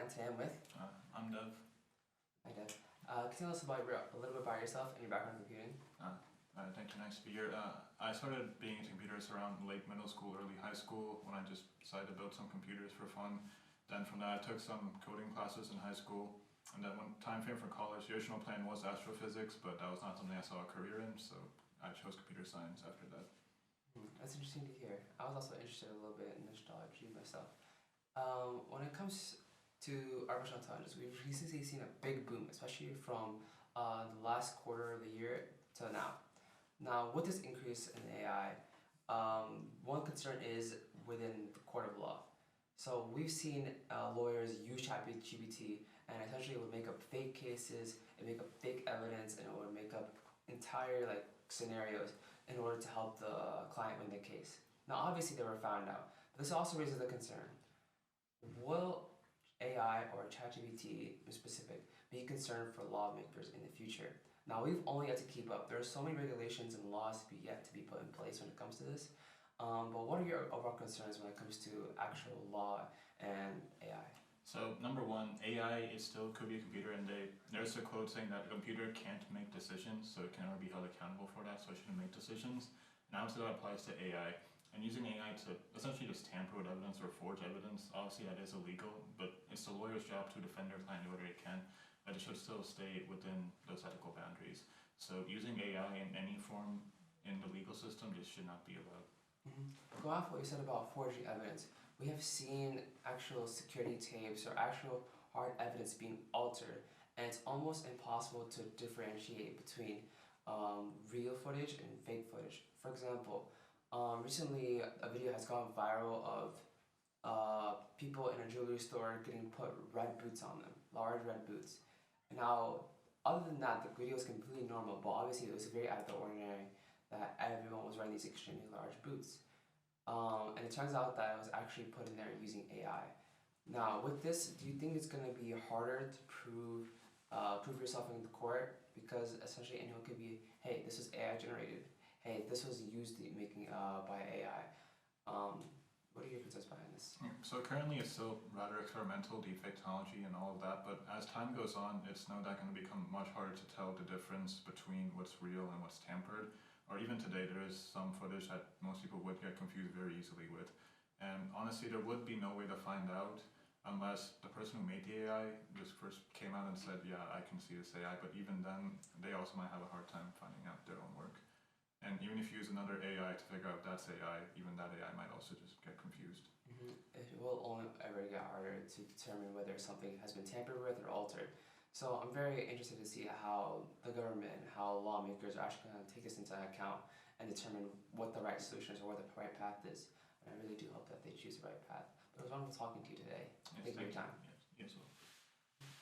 today I'm with. I'm Dev. Hi Dev. Can you tell us about a little bit about yourself and your background in computing? Thank you, nice to be here. I started being into computers around late middle school, early high school when I just decided to build some computers for fun. Then from that I took some coding classes in high school. And then when time came for college, the original plan was astrophysics, but that was not something I saw a career in, so I chose computer science after that. That's interesting to hear. I was also interested a little bit in astrology myself. When it comes to artificial intelligence, we've recently seen a big boom, especially from the last quarter of the year to now. Now, with this increase in AI, one concern is within the court of law. So we've seen lawyers use ChatGPT and essentially it would make up fake cases, it would make up fake evidence, and it would make up entire scenarios in order to help the client win the case. Now, obviously they were found out, but this also raises the concern. Will AI or ChatGPT in specific be a concern for lawmakers in the future? Now, we've only got to keep up. There are so many regulations and laws yet to be put in place when it comes to this. But what are your overall concerns when it comes to actual law and AI? So number one, AI could be a computer, and there's a quote saying that a computer can't make decisions, so it can never be held accountable for that, so it shouldn't make decisions. And obviously that applies to AI. And using AI to essentially just tamper with evidence or forge evidence, obviously that is illegal, but it's the lawyer's job to defend their client whether it can, but it should still stay within those ethical boundaries. So using AI in any form in the legal system just should not be allowed. Go off what you said about forging evidence. We have seen actual security tapes or actual hard evidence being altered, and it's almost impossible to differentiate between real footage and fake footage. For example, recently a video has gone viral of people in a jewelry store getting put red boots on them, large red boots. Now, other than that, the video was completely normal, but obviously it was very out of the ordinary that everyone was wearing these extremely large boots. And it turns out that it was actually put in there using AI. Now, with this, do you think it's going to be harder to prove yourself in the court? Because essentially anyone could be, hey, this was AI generated. Hey, this was used making by AI. What are your concerns behind this? So currently it's still rather experimental, deepfake technology and all of that, but as time goes on, it's no doubt going to become much harder to tell the difference between what's real and what's tampered. Or even today, there is some footage that most people would get confused very easily with. And honestly, there would be no way to find out unless the person who made the AI just first came out and said, yeah, I can see this AI, but even then, they also might have a hard time finding out their own work. And even if you use another AI to figure out that's AI, even that AI might also just get confused. It will only ever get harder to determine whether something has been tampered with or altered. So I'm very interested to see how the government, how lawmakers are actually going to take this into account and determine what the right solution is or what the right path is. And I really do hope that they choose the right path. But it was wonderful talking to you today. Yes, Thank you for your time. Yes, well.